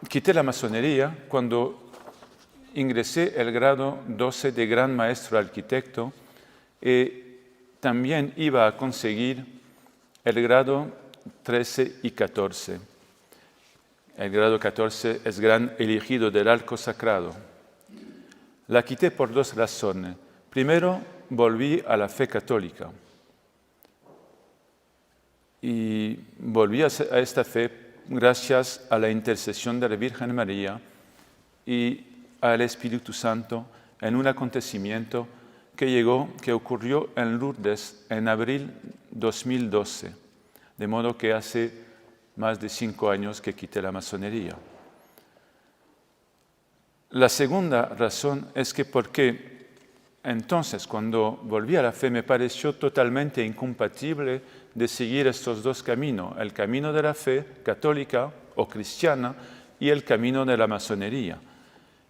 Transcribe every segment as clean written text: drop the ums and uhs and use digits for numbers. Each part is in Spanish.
quité la masonería cuando ingresé el grado 12 de Gran Maestro Arquitecto y también iba a conseguir el grado 13 y 14. El grado 14 es Gran Elegido del Arco Sagrado. La quité por dos razones. Primero, volví a la fe católica. Y volví a esta fe gracias a la intercesión de la Virgen María y al Espíritu Santo en un acontecimiento que ocurrió en Lourdes en abril 2012, de modo que hace más de 5 años que quité la masonería. La segunda razón es que porque entonces, cuando volví a la fe, me pareció totalmente incompatible de seguir estos dos caminos, el camino de la fe católica o cristiana y el camino de la masonería.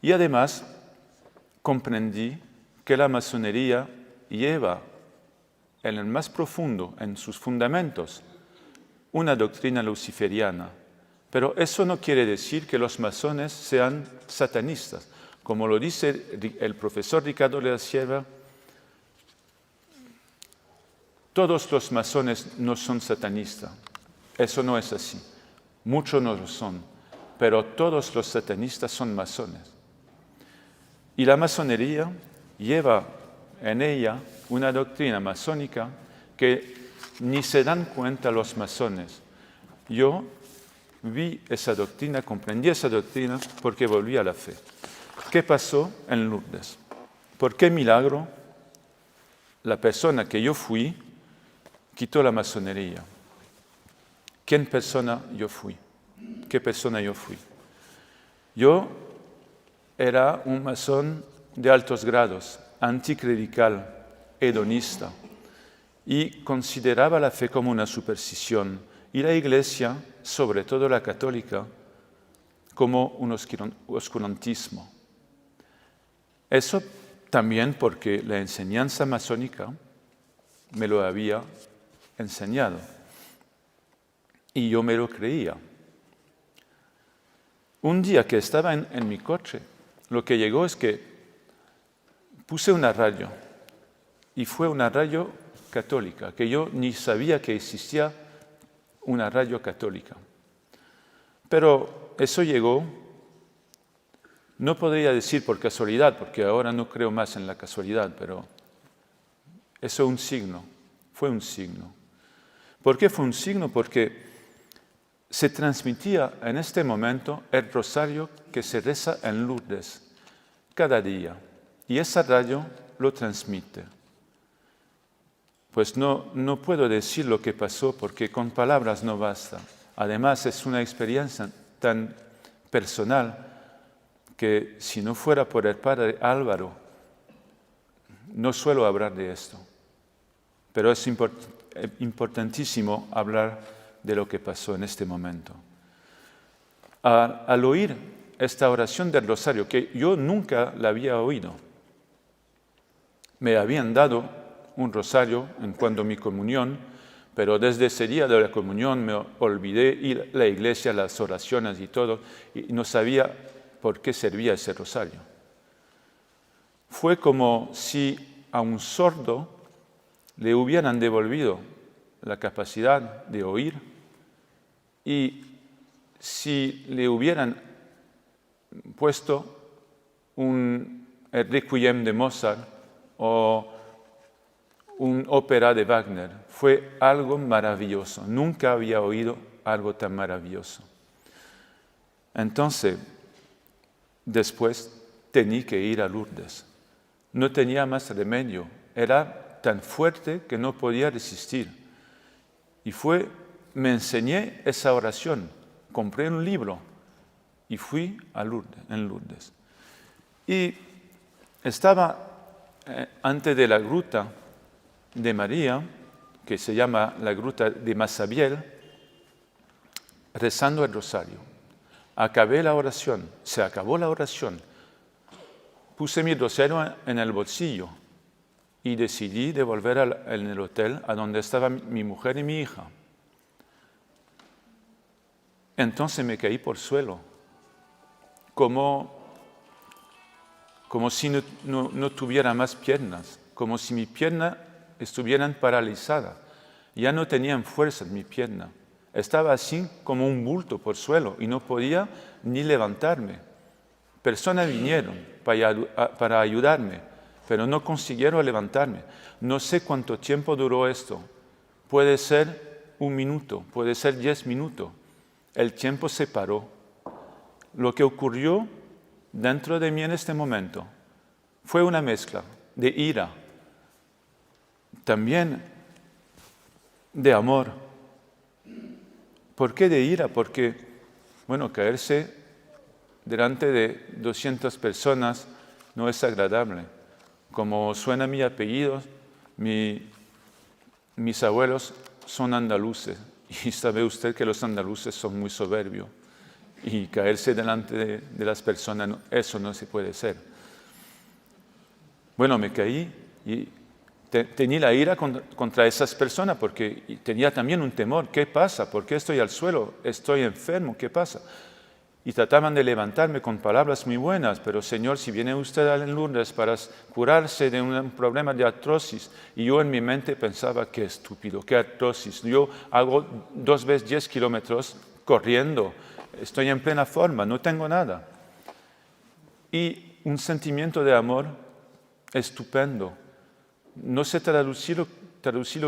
Y además comprendí que la masonería lleva en el más profundo, en sus fundamentos, una doctrina luciferiana. Pero eso no quiere decir que los masones sean satanistas. Como lo dice el profesor Ricardo de la Sierra, todos los masones no son satanistas. Eso no es así. Muchos no lo son, pero todos los satanistas son masones. Y la masonería lleva en ella una doctrina masónica que ni se dan cuenta los masones. Yo vi esa doctrina, comprendí esa doctrina porque volví a la fe. ¿Qué pasó en Lourdes? ¿Por qué milagro la persona que yo fui quitó la masonería? ¿Qué persona yo fui? ¿Qué persona yo fui? Yo era un masón de altos grados, anticlerical, hedonista, y consideraba la fe como una superstición, y la Iglesia, sobre todo la católica, como un oscurantismo. Eso también porque la enseñanza masónica me lo había enseñado, y yo me lo creía. Un día que estaba en mi coche, lo que llegó es que puse una radio, y fue una radio católica, que yo ni sabía que existía una radio católica. Pero eso llegó, no podría decir por casualidad, porque ahora no creo más en la casualidad, pero eso es un signo, fue un signo. ¿Por qué fue un signo? Porque se transmitía en este momento el rosario que se reza en Lourdes cada día, y esa radio lo transmite. Pues no puedo decir lo que pasó porque con palabras no basta. Además es una experiencia tan personal que si no fuera por el padre Álvaro, no suelo hablar de esto. Pero es importantísimo hablar de lo que pasó en este momento. Al oír esta oración del rosario, que yo nunca la había oído, me habían dado un rosario en cuanto a mi comunión, pero desde ese día de la comunión me olvidé ir a la iglesia, las oraciones y todo, y no sabía por qué servía ese rosario. Fue como si a un sordo le hubieran devolvido la capacidad de oír y si le hubieran puesto el Requiem de Mozart o una ópera de Wagner. Fue algo maravilloso. Nunca había oído algo tan maravilloso. Entonces, después tenía que ir a Lourdes. No tenía más remedio. Era tan fuerte que no podía resistir. Y me enseñé esa oración. Compré un libro y fui a Lourdes, en Lourdes. Y estaba antes de la gruta de María, que se llama la gruta de Massabielle, rezando el rosario. Acabé la oración, se acabó la oración. Puse mi rosario en el bolsillo y decidí de volver en el hotel a donde estaban mi mujer y mi hija. Entonces me caí por suelo como si no tuviera más piernas, como si mis piernas estuvieran paralizadas. Ya no tenían fuerza en mi pierna. Estaba así como un bulto por suelo y no podía ni levantarme. Personas vinieron para ayudarme, pero no consiguieron levantarme. No sé cuánto tiempo duró esto. Puede ser 1 minuto, puede ser 10 minutos. El tiempo se paró. Lo que ocurrió dentro de mí en este momento fue una mezcla de ira, también de amor. ¿Por qué de ira? Porque, caerse delante de 200 personas no es agradable. Como suena mi apellido, mis abuelos son andaluces y sabe usted que los andaluces son muy soberbios y caerse delante de las personas, eso no se puede hacer. Me caí y tenía la ira contra esas personas porque tenía también un temor. ¿Qué pasa? ¿Por qué estoy al suelo? ¿Estoy enfermo? ¿Qué pasa? Y trataban de levantarme con palabras muy buenas, pero Señor, si viene usted a Lourdes para curarse de un problema de artrosis, y yo en mi mente pensaba, qué estúpido, qué artrosis. Yo hago 2 veces 10 kilómetros corriendo, estoy en plena forma, no tengo nada. Y un sentimiento de amor estupendo. No sé traducirlo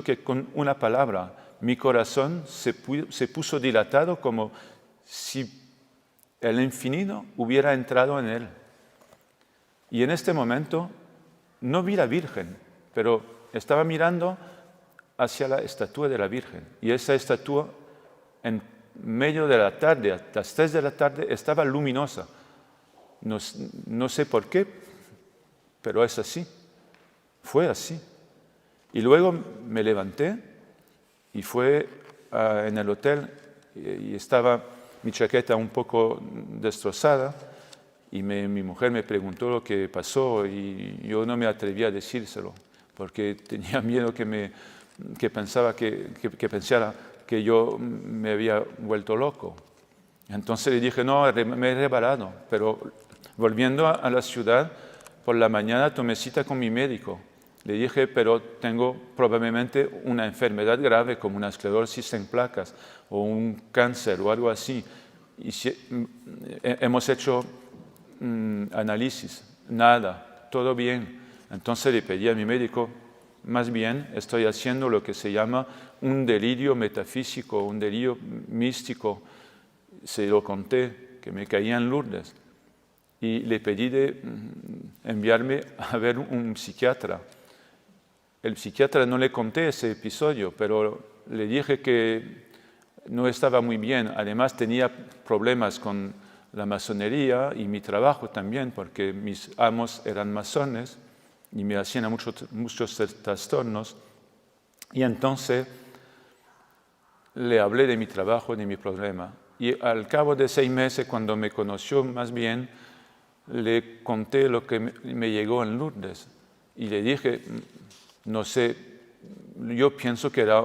que con una palabra. Mi corazón se puso dilatado como si el infinito hubiera entrado en él. Y en este momento no vi la Virgen, pero estaba mirando hacia la estatua de la Virgen. Y esa estatua en medio de la tarde, a las 3 de la tarde, estaba luminosa. No sé por qué, pero es así. Fue así. Y luego me levanté y fue en el hotel y estaba mi chaqueta un poco destrozada y mi mujer me preguntó lo que pasó y yo no me atreví a decírselo porque tenía miedo que pensara que yo me había vuelto loco. Entonces le dije, no, me he rebalado, pero volviendo a la ciudad, por la mañana tomé cita con mi médico. Le dije, pero tengo probablemente una enfermedad grave como una esclerosis en placas o un cáncer o algo así. Y hemos hecho análisis, nada, todo bien. Entonces le pedí a mi médico, más bien estoy haciendo lo que se llama un delirio metafísico, un delirio místico. Se lo conté, que me caía en Lourdes. Y le pedí de enviarme a ver un psiquiatra. El psiquiatra no le conté ese episodio, pero le dije que no estaba muy bien. Además tenía problemas con la masonería y mi trabajo también, porque mis amos eran masones y me hacían muchos trastornos. Y entonces le hablé de mi trabajo, de mi problema. Y al cabo de 6 meses, cuando me conoció más bien, le conté lo que me llegó en Lourdes. Y le dije, no sé, yo pienso que era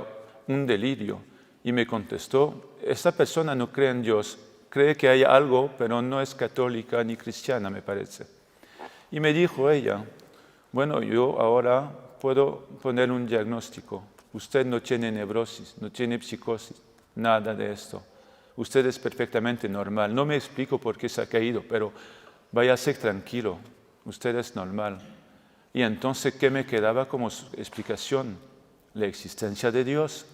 un delirio. Y me contestó, esta persona no cree en Dios, cree que hay algo, pero no es católica ni cristiana, me parece. Y me dijo ella, bueno, yo ahora puedo poner un diagnóstico. Usted no tiene neurosis, no tiene psicosis, nada de esto. Usted es perfectamente normal. No me explico por qué se ha caído, pero váyase tranquilo, usted es normal. Y entonces, ¿qué me quedaba como explicación? La existencia de Dios,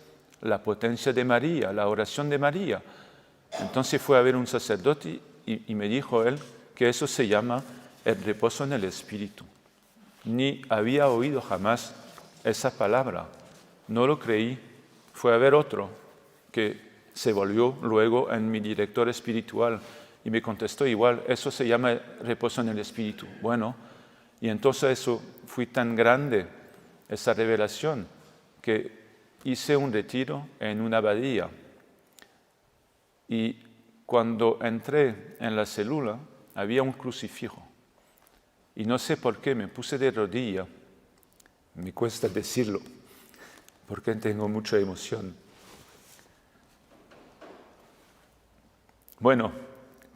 la potencia de María, la oración de María. Entonces fue a ver un sacerdote y me dijo él que eso se llama el reposo en el Espíritu. Ni había oído jamás esa palabra. No lo creí. Fue a ver otro que se volvió luego en mi director espiritual y me contestó igual, eso se llama reposo en el Espíritu. Bueno, y entonces eso fue tan grande, esa revelación, que hice un retiro en una abadía. Y cuando entré en la célula, había un crucifijo. Y no sé por qué me puse de rodilla. Me cuesta decirlo, porque tengo mucha emoción. Bueno,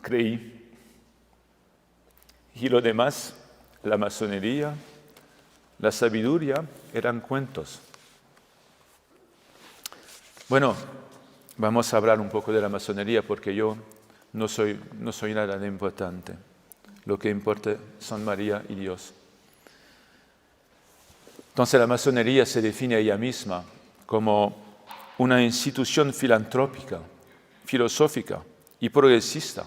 creí. Y lo demás, la masonería, la sabiduría, eran cuentos. Bueno, vamos a hablar un poco de la masonería porque yo no soy nada de importante. Lo que importa son María y Dios. Entonces la masonería se define a ella misma como una institución filantrópica, filosófica y progresista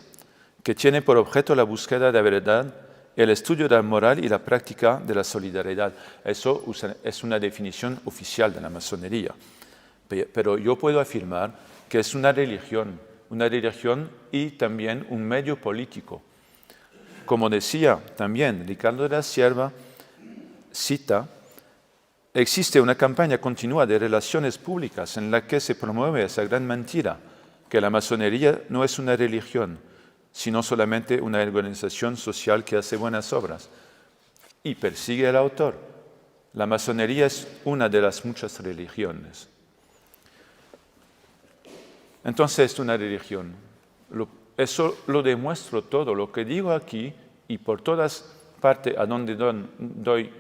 que tiene por objeto la búsqueda de la verdad, el estudio de la moral y la práctica de la solidaridad. Eso es una definición oficial de la masonería. Pero yo puedo afirmar que es una religión y también un medio político. Como decía también Ricardo de la Sierva, cita, existe una campaña continua de relaciones públicas en la que se promueve esa gran mentira, que la masonería no es una religión, sino solamente una organización social que hace buenas obras. Y persigue al autor. La masonería es una de las muchas religiones. Entonces es una religión. Eso lo demuestro todo. Lo que digo aquí y por todas partes a donde doy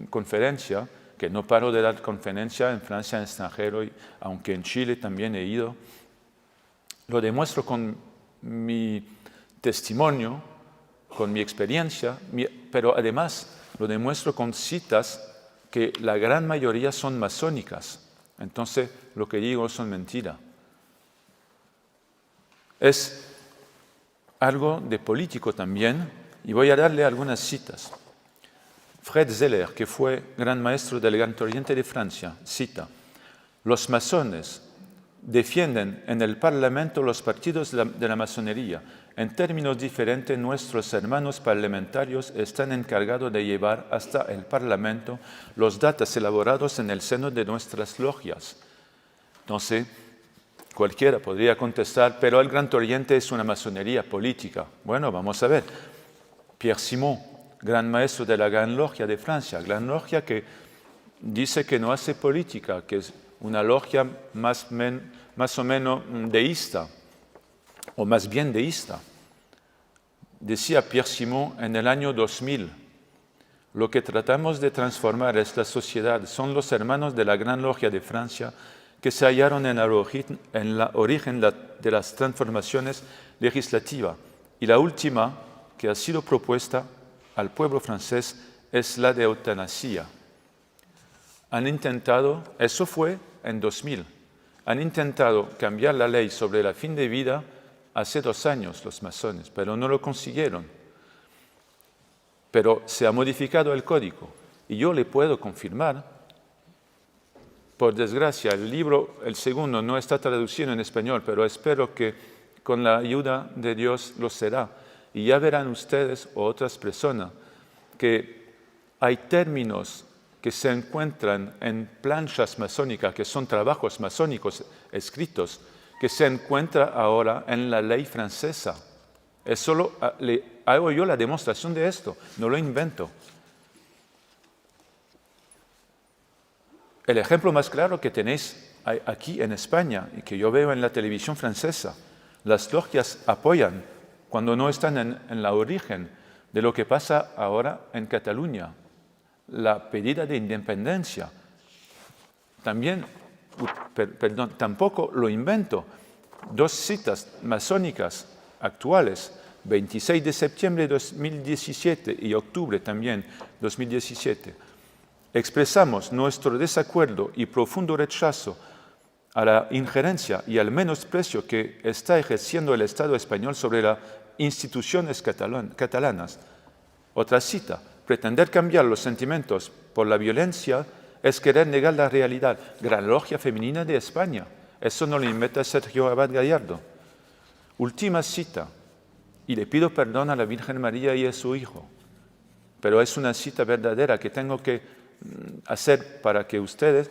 conferencia, que no paro de dar conferencia en Francia, en extranjero, aunque en Chile también he ido, lo demuestro con mi testimonio, con mi experiencia, pero además lo demuestro con citas que la gran mayoría son masónicas. Entonces lo que digo son mentiras. Es algo de político también, y voy a darle algunas citas. Fred Zeller, que fue gran maestro del Gran Oriente de Francia, cita: los masones defienden en el Parlamento los partidos de la masonería. En términos diferentes, nuestros hermanos parlamentarios están encargados de llevar hasta el Parlamento los datos elaborados en el seno de nuestras logias. Entonces, cualquiera podría contestar, pero el Gran Oriente es una masonería política. Bueno, vamos a ver. Pierre Simon, gran maestro de la Gran Logia de Francia, Gran Logia que dice que no hace política, que es una logia más o menos deísta, o más bien deísta. Decía Pierre Simon en el año 2000, lo que tratamos de transformar es la sociedad, son los hermanos de la Gran Logia de Francia que se hallaron en la origen de las transformaciones legislativas. Y la última que ha sido propuesta al pueblo francés es la de eutanasia. Han intentado, eso fue en 2000, han intentado cambiar la ley sobre la fin de vida hace 2 años los masones, pero no lo consiguieron. Pero se ha modificado el código y yo le puedo confirmar. Por desgracia, el libro, el segundo, no está traducido en español, pero espero que con la ayuda de Dios lo será. Y ya verán ustedes o otras personas que hay términos que se encuentran en planchas masónicas, que son trabajos masónicos escritos, que se encuentran ahora en la ley francesa. Hago yo la demostración de esto, no lo invento. El ejemplo más claro que tenéis aquí en España y que yo veo en la televisión francesa, las logias apoyan cuando no están en la origen de lo que pasa ahora en Cataluña, la pedida de independencia. Tampoco lo invento. 2 citas masónicas actuales, 26 de septiembre de 2017 y octubre también 2017. Expresamos nuestro desacuerdo y profundo rechazo a la injerencia y al menosprecio que está ejerciendo el Estado español sobre las instituciones catalanas. Otra cita: pretender cambiar los sentimientos por la violencia es querer negar la realidad. Gran Logia Femenina de España. Eso no lo inventa Sergio Abad Gallardo. Última cita: y le pido perdón a la Virgen María y a su Hijo. Pero es una cita verdadera que tengo que hacer para que ustedes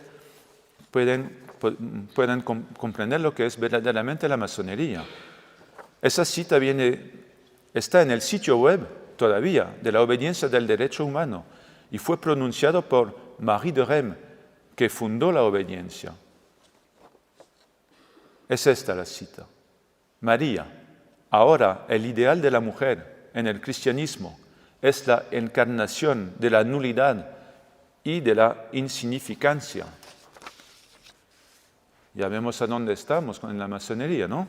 puedan comprender lo que es verdaderamente la masonería. Esa cita está en el sitio web todavía de la obediencia del derecho humano y fue pronunciado por Marie de Rheims, que fundó la obediencia. Es esta la cita. María, ahora el ideal de la mujer en el cristianismo es la encarnación de la nulidad y de la insignificancia. Ya vemos a dónde estamos en la masonería, ¿no?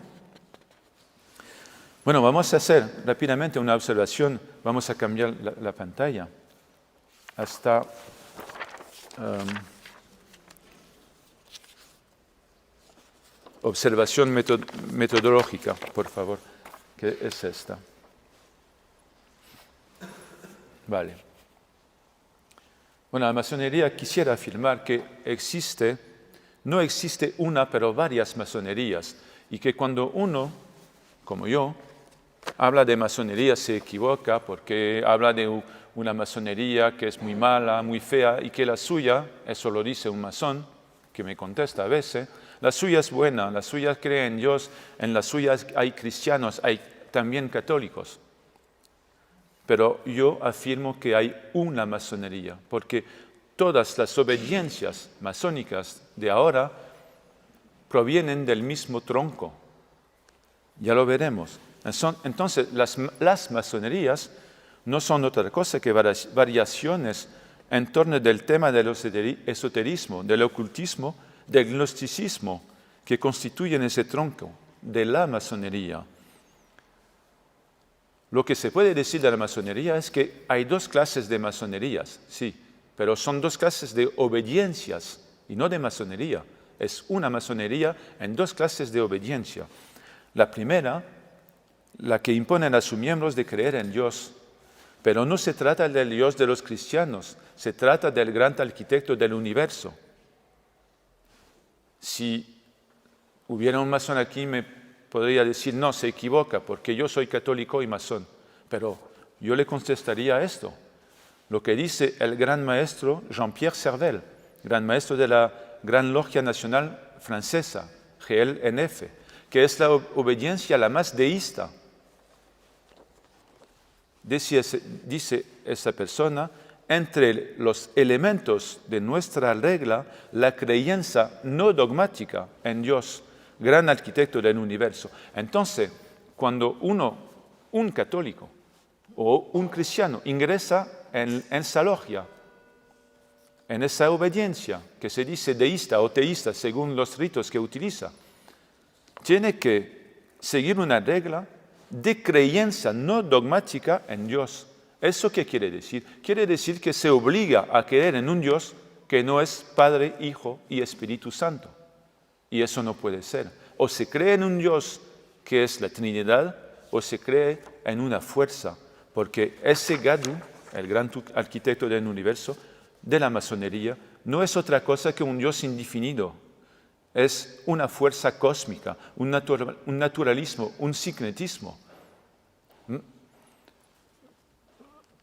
Bueno, vamos a hacer rápidamente una observación. Vamos a cambiar la pantalla hasta observación metodológica, por favor, que es esta. Vale. Bueno, la masonería quisiera afirmar que no existe una, pero varias masonerías, y que cuando uno, como yo, habla de masonería se equivoca porque habla de una masonería que es muy mala, muy fea, y que la suya, eso lo dice un masón, que me contesta a veces, la suya es buena, la suya cree en Dios, en la suya hay cristianos, hay también católicos. Pero yo afirmo que hay una masonería, porque todas las obediencias masónicas de ahora provienen del mismo tronco. Ya lo veremos. Entonces, las masonerías no son otra cosa que variaciones en torno del tema del esoterismo, del ocultismo, del gnosticismo, que constituyen ese tronco de la masonería. Lo que se puede decir de la masonería es que hay dos clases de masonerías, sí, pero son dos clases de obediencias y no de masonería. Es una masonería en dos clases de obediencia. La primera, la que impone a sus miembros de creer en Dios, pero no se trata del Dios de los cristianos, se trata del gran arquitecto del universo. Si hubiera un masón aquí, me podría decir, no, se equivoca, porque yo soy católico y masón. Pero yo le contestaría esto, lo que dice el gran maestro Jean-Pierre Servel, gran maestro de la Gran Logia Nacional Francesa, GLNF, que es la obediencia la más deísta. Dice esa persona, entre los elementos de nuestra regla, la creencia no dogmática en Dios, gran arquitecto del universo. Entonces, cuando un católico o un cristiano ingresa en esa logia, en esa obediencia que se dice deísta o teísta según los ritos que utiliza, tiene que seguir una regla de creencia no dogmática en Dios. ¿Eso qué quiere decir? Quiere decir que se obliga a creer en un Dios que no es Padre, Hijo y Espíritu Santo. Y eso no puede ser. O se cree en un Dios que es la Trinidad, o se cree en una fuerza. Porque ese Gadu, el gran arquitecto del universo, de la masonería, no es otra cosa que un Dios indefinido. Es una fuerza cósmica, un naturalismo, un sincretismo.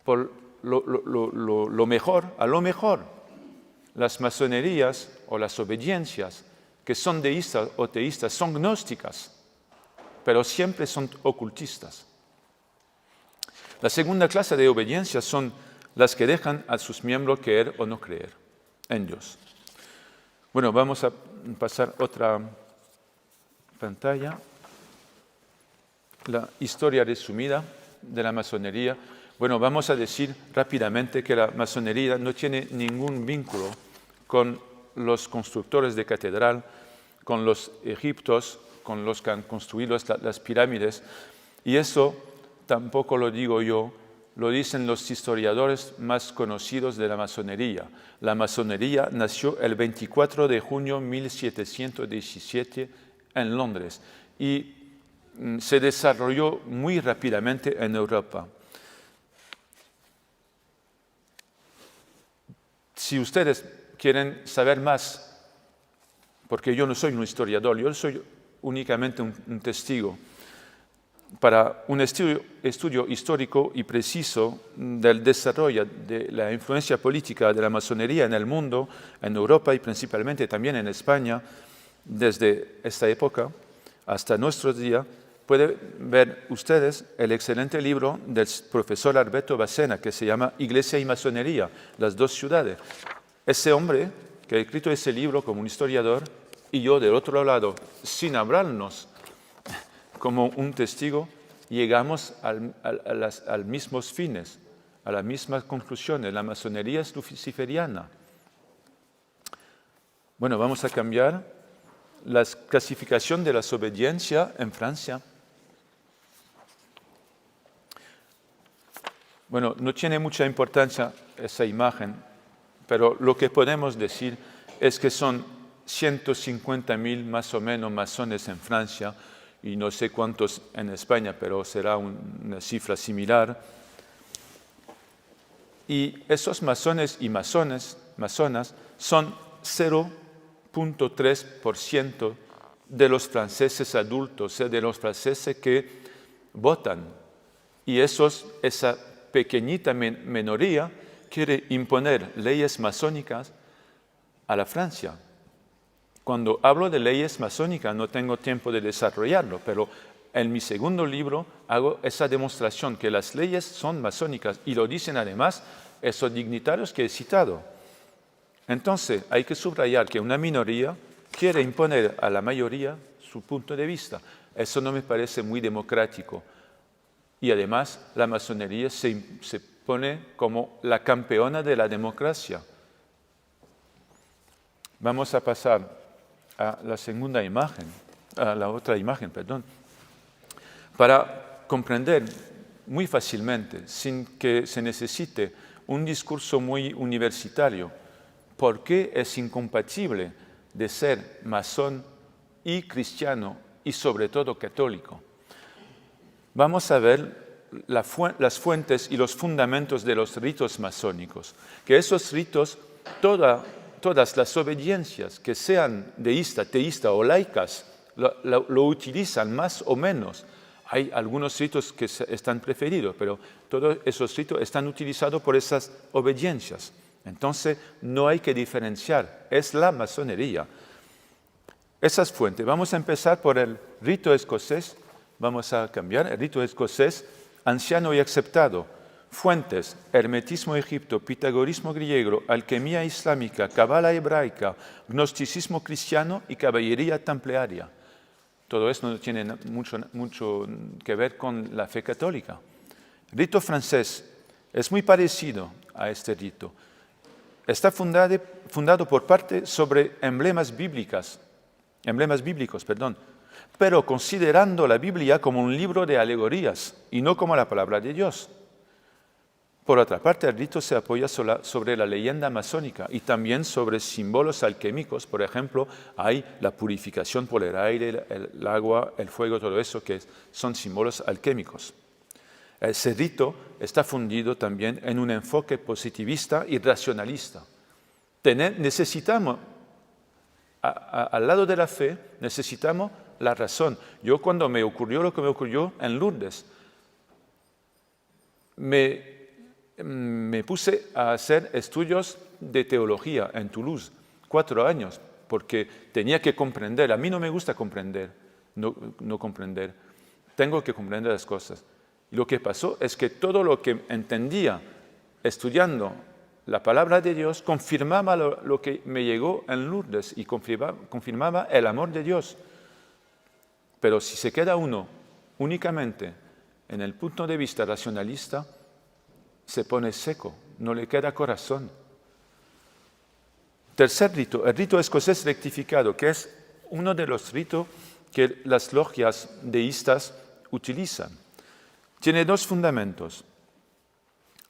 Por lo mejor, las masonerías o las obediencias que son deístas o teístas son gnósticas, pero siempre son ocultistas. La segunda clase de obediencias son las que dejan a sus miembros creer o no creer en Dios. Bueno, vamos a pasar otra pantalla. La historia resumida de la masonería. Bueno, vamos a decir rápidamente que la masonería no tiene ningún vínculo con los constructores de catedral, con los egipcios, con los que han construido las pirámides. Y eso tampoco lo digo yo, lo dicen los historiadores más conocidos de la masonería. La masonería nació el 24 de junio de 1717 en Londres y se desarrolló muy rápidamente en Europa. Si ustedes quieren saber más, porque yo no soy un historiador, yo soy únicamente un testigo, para un estudio histórico y preciso del desarrollo de la influencia política de la masonería en el mundo, en Europa y principalmente también en España, desde esta época hasta nuestros días, pueden ver ustedes el excelente libro del profesor Alberto Bacena, que se llama Iglesia y Masonería, las dos ciudades. Ese hombre que ha escrito ese libro como un historiador, y yo del otro lado, sin hablarnos, como un testigo, llegamos a los mismos fines. a las mismas conclusiones. La masonería es luciferiana. Bueno, vamos a cambiar la clasificación de la desobediencia en Francia. Bueno, no tiene mucha importancia esa imagen, pero lo que podemos decir es que son 150.000 más o menos masones en Francia y no sé cuántos en España, pero será una cifra similar. Y esos masones y masonas son 0.3% de los franceses adultos, de los franceses que votan. Y esa pequeñita minoría quiere imponer leyes masónicas a la Francia. Cuando hablo de leyes masónicas no tengo tiempo de desarrollarlo, pero en mi segundo libro hago esa demostración que las leyes son masónicas y lo dicen además esos dignitarios que he citado. Entonces hay que subrayar que una minoría quiere imponer a la mayoría su punto de vista. Eso no me parece muy democrático. Y además la masonería se pone como la campeona de la democracia. Vamos a pasar a la segunda imagen, a la otra imagen, perdón, para comprender muy fácilmente, sin que se necesite un discurso muy universitario, por qué es incompatible de ser masón y cristiano y sobre todo católico. Vamos a ver las fuentes y los fundamentos de los ritos masónicos, que esos ritos, todas las obediencias que sean teísta o laicas, lo utilizan más o menos. Hay algunos ritos que están preferidos, pero todos esos ritos están utilizados por esas obediencias. Entonces, no hay que diferenciar, es la masonería. Esas fuentes, vamos a empezar por el rito escocés, vamos a cambiar, el rito escocés, anciano y aceptado. Fuentes, hermetismo egipto, pitagorismo griego, alquimia islámica, cábala hebraica, gnosticismo cristiano y caballería templaria. Todo esto no tiene mucho que ver con la fe católica. Rito francés es muy parecido a este rito. Está fundado por parte sobre emblemas bíblicos, pero considerando la Biblia como un libro de alegorías y no como la palabra de Dios. Por otra parte, el rito se apoya sobre la leyenda masónica y también sobre símbolos alquímicos. Por ejemplo, hay la purificación por el aire, el agua, el fuego, todo eso que son símbolos alquímicos. Ese rito está fundido también en un enfoque positivista y racionalista. Necesitamos, al lado de la fe, necesitamos la razón. Yo cuando me ocurrió lo que me ocurrió en Lourdes, me puse a hacer estudios de teología en Toulouse, 4 años, porque tenía que comprender. A mí no me gusta comprender, no comprender. Tengo que comprender las cosas. Y lo que pasó es que todo lo que entendía estudiando la palabra de Dios confirmaba lo que me llegó en Lourdes y confirmaba el amor de Dios. Pero si se queda uno únicamente en el punto de vista racionalista, se pone seco, no le queda corazón. Tercer rito, el rito escocés rectificado, que es uno de los ritos que las logias deístas utilizan. Tiene 2 fundamentos.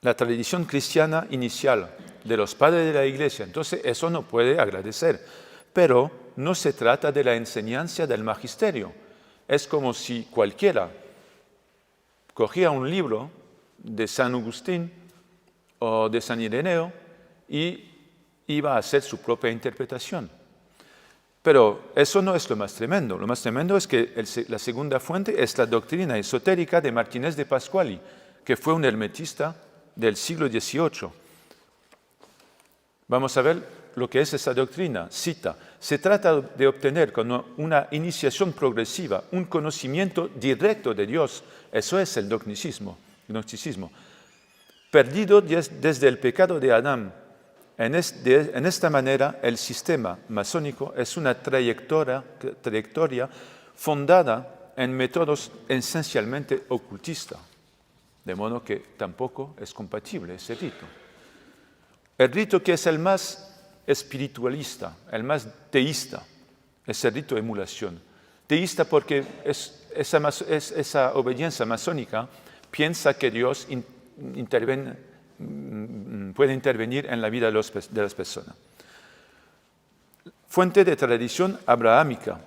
La tradición cristiana inicial de los padres de la Iglesia, entonces eso no puede agradecer, pero no se trata de la enseñanza del magisterio. Es como si cualquiera cogía un libro de San Agustín o de San Ireneo y iba a hacer su propia interpretación. Pero eso no es lo más tremendo. Lo más tremendo es que la segunda fuente es la doctrina esotérica de Martínez de Pasquali, que fue un hermetista del siglo XVIII. Vamos a ver lo que es esa doctrina. Cita: se trata de obtener con una iniciación progresiva un conocimiento directo de Dios. Eso es el gnosticismo. Perdido desde el pecado de Adán. En esta manera, el sistema masónico es una trayectoria fundada en métodos esencialmente ocultistas. de modo que tampoco es compatible ese rito. El rito que es el más espiritualista, el más teísta, es el rito de emulación. Teísta porque esa obediencia masónica piensa que Dios puede intervenir en la vida de las personas. Fuente de tradición abrahámica,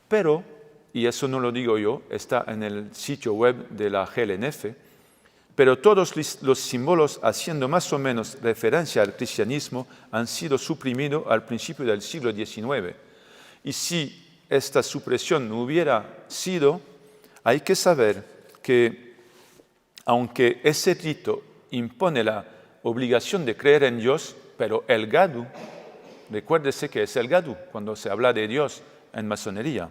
pero, y eso no lo digo yo, está en el sitio web de la GLNF, pero todos los símbolos haciendo más o menos referencia al cristianismo han sido suprimidos al principio del siglo XIX. Y si esta supresión no hubiera sido, hay que saber que, aunque ese rito impone la obligación de creer en Dios, pero el Gadu, recuérdese que es el Gadu cuando se habla de Dios en masonería,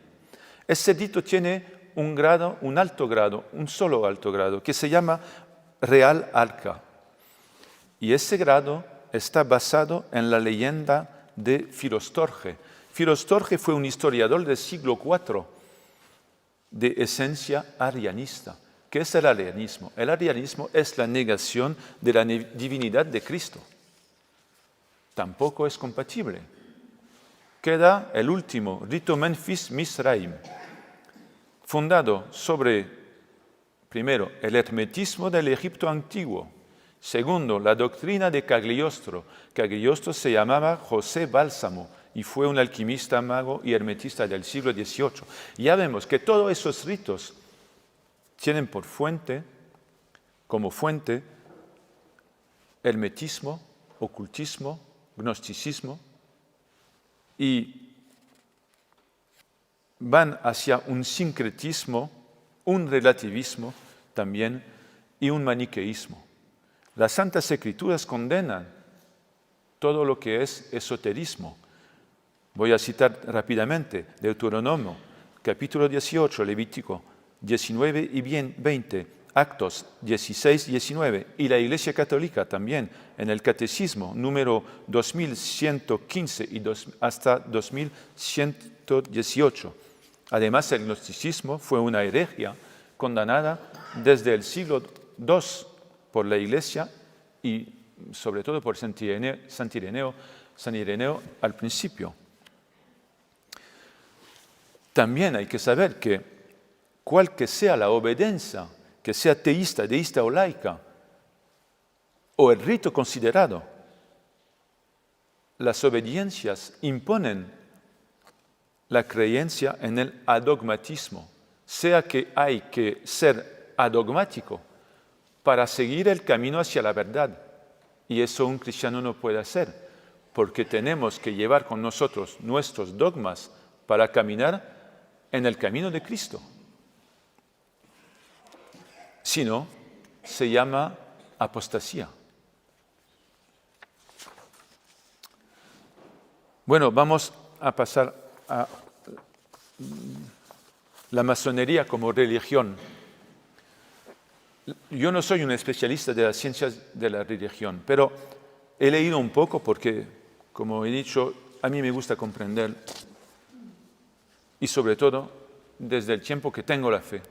ese rito tiene un alto grado, un solo alto grado, que se llama Real Arca. Y ese grado está basado en la leyenda de Filostorge. Filostorge fue un historiador del siglo IV de esencia arianista. ¿Qué es el arianismo? El arianismo es la negación de la divinidad de Cristo. Tampoco es compatible. Queda el último, rito Memphis Misraim, fundado sobre, primero, el hermetismo del Egipto antiguo. Segundo, la doctrina de Cagliostro. Cagliostro se llamaba José Bálsamo y fue un alquimista, mago y hermetista del siglo XVIII. Ya vemos que todos esos ritos tienen como fuente, hermetismo, ocultismo, gnosticismo, y van hacia un sincretismo, un relativismo también y un maniqueísmo. Las Santas Escrituras condenan todo lo que es esoterismo. Voy a citar rápidamente Deuteronomio, capítulo 18, Levítico 19 y 20, Actos 16 y 19, y la Iglesia Católica también, en el Catecismo número 2115 y hasta 2118. Además, el gnosticismo fue una herejía condenada desde el siglo II por la Iglesia y sobre todo por San Ireneo al principio. También hay que saber que cual que sea la obediencia, que sea teísta, deísta o laica, o el rito considerado, las obediencias imponen la creencia en el adogmatismo, sea que hay que ser adogmático para seguir el camino hacia la verdad. Y eso un cristiano no puede hacer, porque tenemos que llevar con nosotros nuestros dogmas para caminar en el camino de Cristo. Si no, se llama apostasía. Bueno, vamos a pasar a la masonería como religión. Yo no soy un especialista de las ciencias de la religión, pero he leído un poco porque, como he dicho, a mí me gusta comprender y sobre todo desde el tiempo que tengo la fe.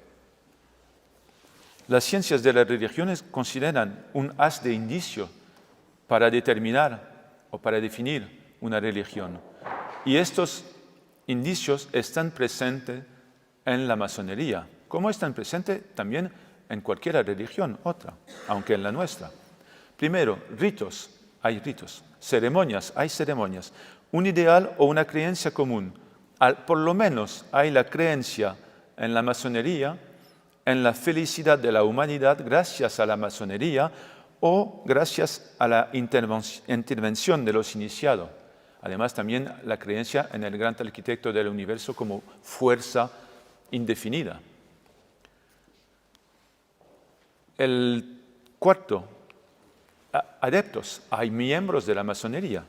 Las ciencias de las religiones consideran un haz de indicio para determinar o para definir una religión. Y estos indicios están presentes en la masonería, como están presentes también en cualquier religión, otra, aunque en la nuestra. Primero, ritos, hay ritos. Ceremonias, hay ceremonias. Un ideal o una creencia común. Por lo menos hay la creencia en la masonería, en la felicidad de la humanidad gracias a la masonería o gracias a la intervención de los iniciados. Además, también la creencia en el gran arquitecto del universo como fuerza indefinida. El cuarto, adeptos, hay miembros de la masonería.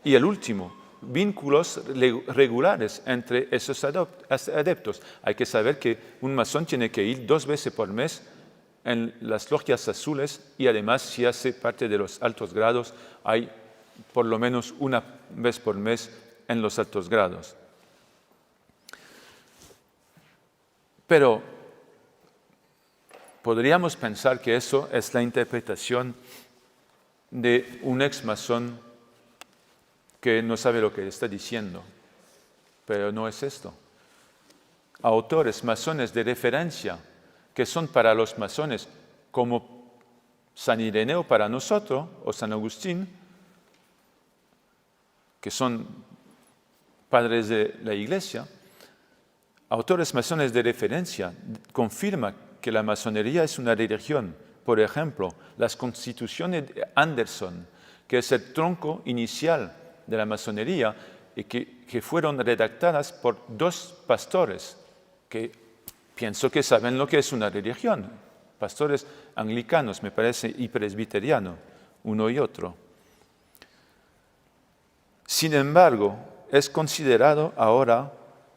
Y el último, vínculos regulares entre esos adeptos. Hay que saber que un masón tiene que ir 2 veces por mes en las logias azules y además si hace parte de los altos grados hay por lo menos 1 vez por mes en los altos grados. Pero podríamos pensar que eso es la interpretación de un ex-masón que no sabe lo que está diciendo, pero no es esto. Autores masones de referencia que son para los masones como San Ireneo para nosotros o San Agustín, que son padres de la Iglesia, autores masones de referencia confirman que la masonería es una religión. Por ejemplo, las constituciones de Anderson, que es el tronco inicial de la masonería y que fueron redactadas por dos pastores que pienso que saben lo que es una religión, pastores anglicanos, me parece, y presbiterianos, uno y otro. Sin embargo, es considerado ahora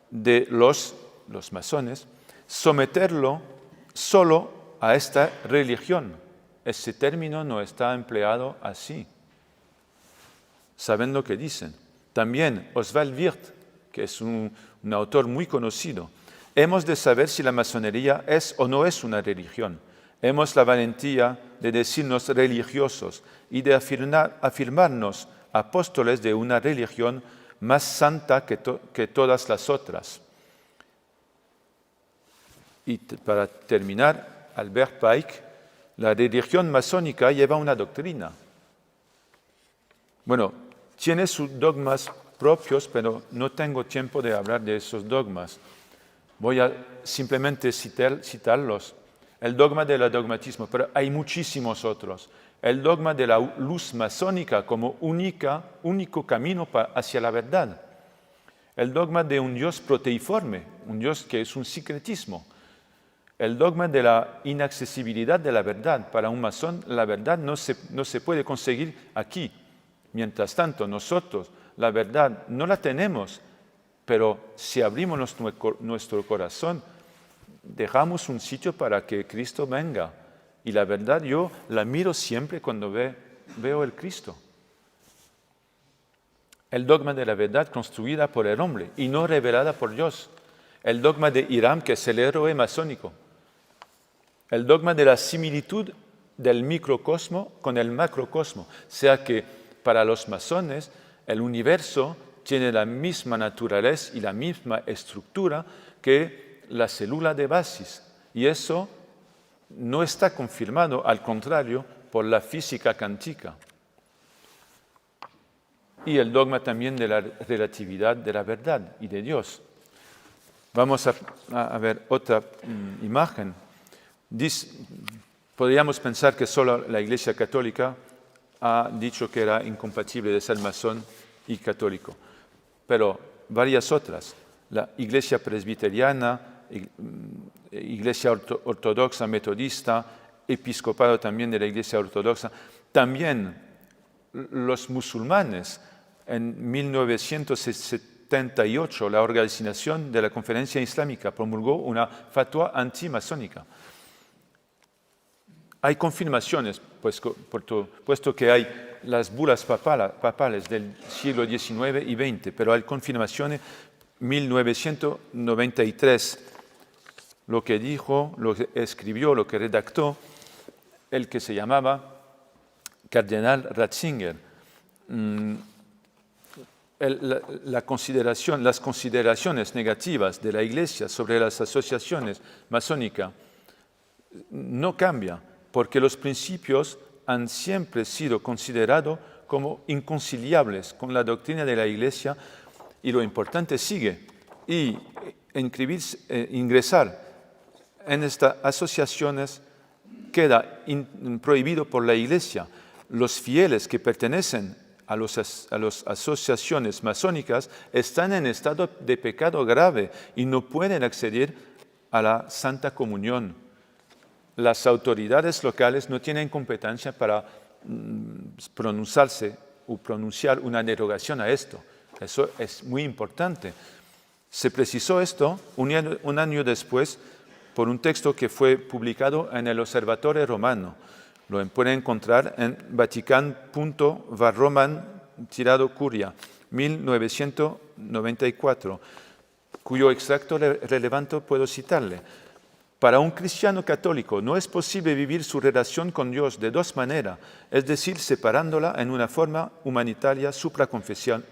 de los masones someterlo solo a esta religión. Ese término no está empleado así. ¿Saben lo que dicen? También Oswald Wirth, que es un autor muy conocido, hemos de saber si la masonería es o no es una religión. Hemos la valentía de decirnos religiosos y de afirmarnos apóstoles de una religión más santa que todas las otras. Y para terminar, Albert Pike, la religión masónica lleva una doctrina. Bueno, tiene sus dogmas propios, pero no tengo tiempo de hablar de esos dogmas. Voy a simplemente citarlos. El dogma del dogmatismo, pero hay muchísimos otros. El dogma de la luz masónica como único camino hacia la verdad. El dogma de un Dios proteiforme, un Dios que es un secretismo. El dogma de la inaccesibilidad de la verdad. Para un masón, la verdad no se puede conseguir aquí. Mientras tanto, nosotros la verdad no la tenemos, pero si abrimos nuestro corazón, dejamos un sitio para que Cristo venga. Y la verdad yo la miro siempre cuando veo el Cristo. El dogma de la verdad construida por el hombre y no revelada por Dios. El dogma de Hiram, que es el héroe masónico. El dogma de la similitud del microcosmo con el macrocosmo. O sea que para los masones el universo tiene la misma naturaleza y la misma estructura que la célula de Basis. Y eso no está confirmado, al contrario, por la física cuántica. Y el dogma también de la relatividad de la verdad y de Dios. Vamos a ver otra imagen. Podríamos pensar que solo la Iglesia Católica ha dicho que era incompatible de ser masón y católico, pero varias otras. La Iglesia Presbiteriana, Iglesia Ortodoxa Metodista, Episcopado también de la Iglesia Ortodoxa, también los musulmanes. En 1978 la Organización de la Conferencia Islámica promulgó una fatwa antimasónica. Hay confirmaciones, puesto que hay las bulas papales del siglo XIX y XX, pero hay confirmaciones. 1993, lo que dijo, lo que escribió, lo que redactó el que se llamaba Cardenal Ratzinger. Las consideraciones negativas de la Iglesia sobre las asociaciones masónicas no cambian, porque los principios han siempre sido considerados como inconciliables con la doctrina de la Iglesia, y lo importante sigue. Y ingresar en estas asociaciones queda prohibido por la Iglesia. Los fieles que pertenecen a las asociaciones masónicas están en estado de pecado grave y no pueden acceder a la Santa Comunión. Las autoridades locales no tienen competencia para pronunciarse o pronunciar una derogación a esto. Eso es muy importante. Se precisó esto un año después por un texto que fue publicado en el Observatorio Romano. Lo pueden encontrar en Vatican.varroman-curia, 1994, cuyo extracto relevante puedo citarle. Para un cristiano católico no es posible vivir su relación con Dios de dos maneras, es decir, separándola en una forma humanitaria supraconfesional,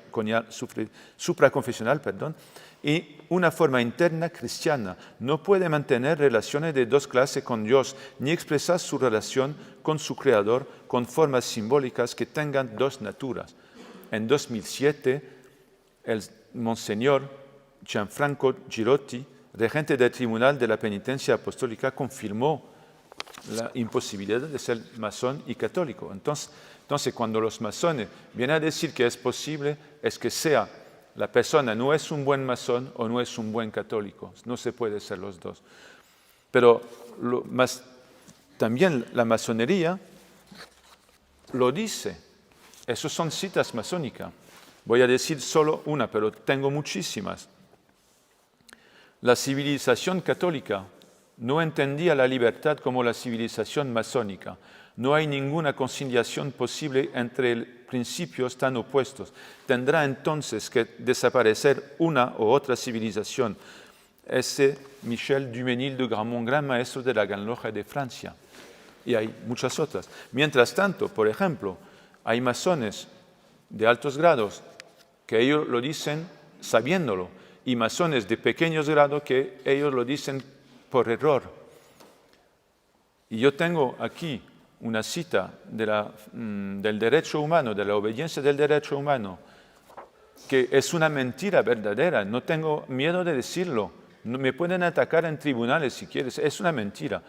y una forma interna cristiana. No puede mantener relaciones de dos clases con Dios, ni expresar su relación con su Creador con formas simbólicas que tengan dos naturas. En 2007, el Monseñor Gianfranco Girotti, regente del Tribunal de la Penitencia Apostólica, confirmó la imposibilidad de ser masón y católico. Entonces, cuando los masones vienen a decir que es posible, es que sea la persona no es un buen masón o no es un buen católico. No se puede ser los dos. Pero también la masonería lo dice. Esas son citas masónicas. Voy a decir solo una, pero tengo muchísimas. La civilización católica no entendía la libertad como la civilización masónica. No hay ninguna conciliación posible entre principios tan opuestos. Tendrá entonces que desaparecer una u otra civilización. Ese Michel Duménil de Gramont, gran maestro de la Gran Logia de Francia. Y hay muchas otras. Mientras tanto, por ejemplo, hay masones de altos grados que ellos lo dicen sabiéndolo, y masones de pequeños grados que ellos lo dicen por error. Y yo tengo aquí una cita del derecho humano, de la obediencia del derecho humano, que es una mentira verdadera, no tengo miedo de decirlo, me pueden atacar en tribunales si quieres, es una mentira.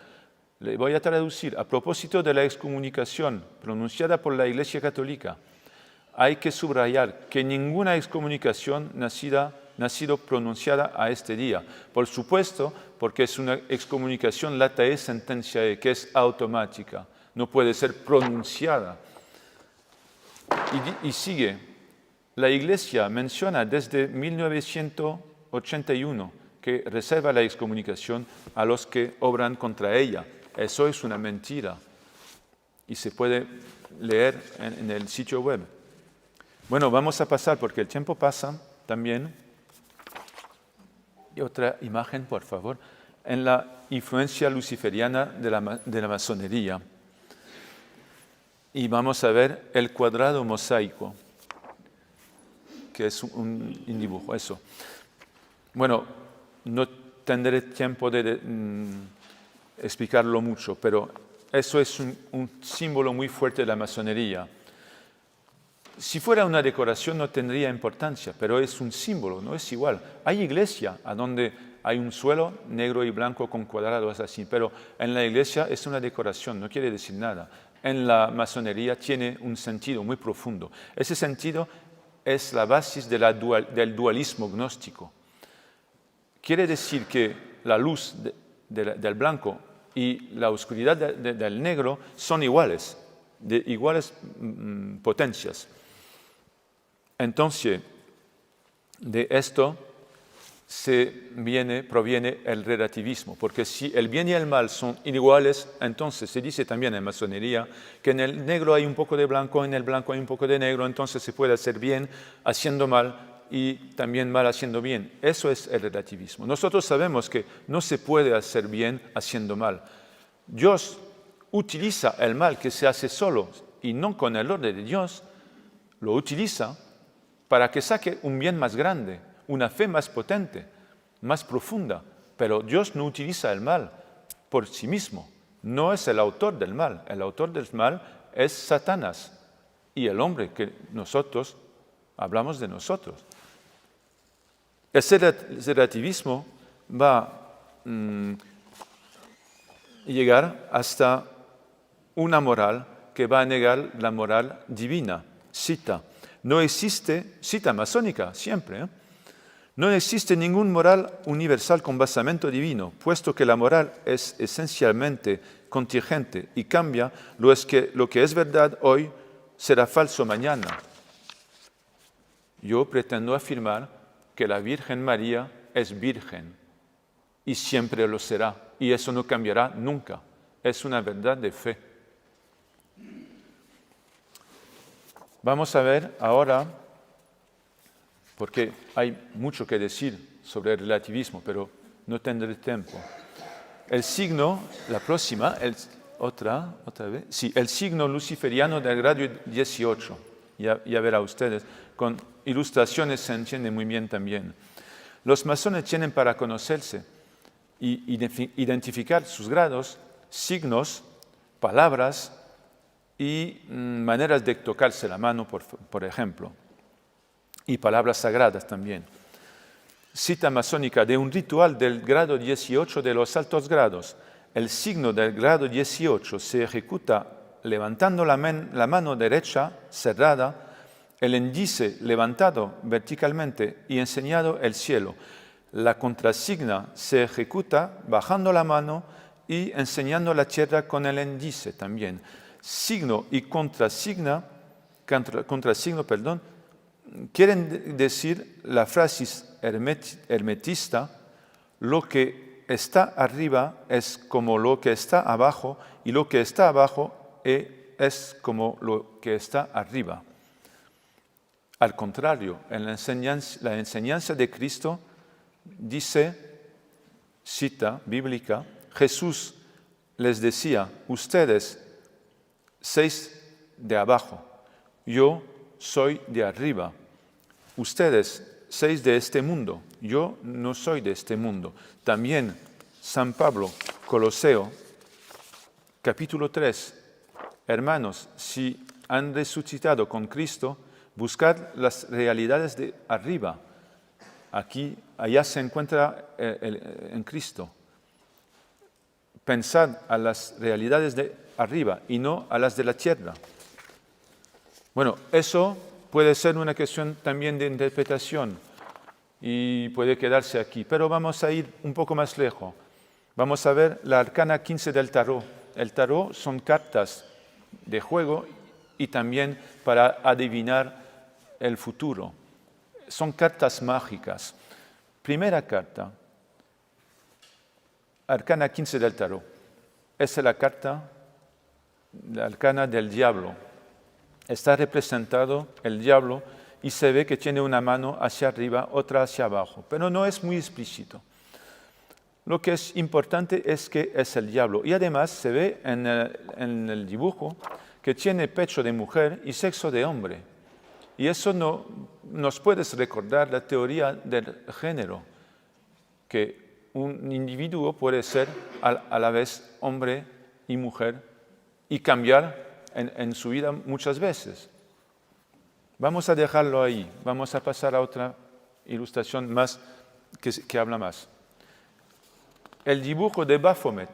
Le voy a traducir. A propósito de la excomunicación pronunciada por la Iglesia Católica, hay que subrayar que ninguna excomunicación nacido pronunciada a este día. Por supuesto, porque es una excomunicación latae sententiae, que es automática, no puede ser pronunciada. Y sigue, la Iglesia menciona desde 1981 que reserva la excomunicación a los que obran contra ella. Eso es una mentira y se puede leer en el sitio web. Bueno, vamos a pasar, porque el tiempo pasa también. Y otra imagen, por favor, en la influencia luciferiana de la masonería. Y vamos a ver el cuadrado mosaico, que es un dibujo, eso. Bueno, no tendré tiempo de explicarlo mucho, pero eso es un símbolo muy fuerte de la masonería. Si fuera una decoración no tendría importancia, pero es un símbolo, no es igual. Hay iglesia a donde hay un suelo negro y blanco con cuadrados así, pero en la iglesia es una decoración, no quiere decir nada. En la masonería tiene un sentido muy profundo. Ese sentido es la base del dualismo gnóstico. Quiere decir que la luz del blanco y la oscuridad del negro son iguales, de iguales potencias. Entonces, de esto proviene el relativismo, porque si el bien y el mal son iguales, entonces se dice también en masonería que en el negro hay un poco de blanco, en el blanco hay un poco de negro, entonces se puede hacer bien haciendo mal y también mal haciendo bien. Eso es el relativismo. Nosotros sabemos que no se puede hacer bien haciendo mal. Dios utiliza el mal que se hace solo y no con el orden de Dios, lo utiliza para que saque un bien más grande, una fe más potente, más profunda. Pero Dios no utiliza el mal por sí mismo. No es el autor del mal. El autor del mal es Satanás y el hombre que nosotros hablamos de nosotros. Ese relativismo va a llegar hasta una moral que va a negar la moral divina. Cita masónica siempre, No existe ningún moral universal con basamento divino, puesto que la moral es esencialmente contingente y cambia, lo que es verdad hoy será falso mañana. Yo pretendo afirmar que la Virgen María es virgen y siempre lo será, y eso no cambiará nunca. Es una verdad de fe. Vamos a ver ahora, porque hay mucho que decir sobre el relativismo, pero no tendré tiempo. el signo, la próxima, otra vez, sí, el signo luciferiano del grado 18. Ya verá ustedes, con ilustraciones se entiende muy bien también. Los masones tienen para conocerse y identificar sus grados, signos, palabras y maneras de tocarse la mano, por ejemplo, y palabras sagradas también. Cita masónica de un ritual del grado 18 de los altos grados. El signo del grado 18 se ejecuta levantando la mano derecha cerrada, el índice levantado verticalmente y enseñado el cielo. La contrasigna se ejecuta bajando la mano y enseñando la tierra con el índice también. Signo y contrasigno, quieren decir la frase hermetista, lo que está arriba es como lo que está abajo y lo que está abajo es como lo que está arriba. Al contrario, en la enseñanza de Cristo dice, cita bíblica, Jesús les decía, ustedes sois de abajo, yo soy de arriba. Ustedes sois de este mundo, yo no soy de este mundo. También San Pablo, Coloseo, capítulo 3, hermanos, si han resucitado con Cristo, buscad las realidades de arriba. Allá se encuentra en Cristo. Pensad a las realidades de arriba y no a las de la tierra. Bueno, eso puede ser una cuestión también de interpretación y puede quedarse aquí, pero vamos a ir un poco más lejos. Vamos a ver la arcana 15 del tarot. El tarot son cartas de juego y también para adivinar el futuro. Son cartas mágicas. Primera carta, arcana 15 del tarot. Esa es la arcana del diablo. Está representado el diablo y se ve que tiene una mano hacia arriba, otra hacia abajo, pero no es muy explícito. Lo que es importante es que es el diablo y además se ve en el dibujo que tiene pecho de mujer y sexo de hombre. Y eso nos puede recordar la teoría del género, que un individuo puede ser a la vez hombre y mujer y cambiar en su vida muchas veces. Vamos a dejarlo ahí, vamos a pasar a otra ilustración más que habla más. El dibujo de Baphomet,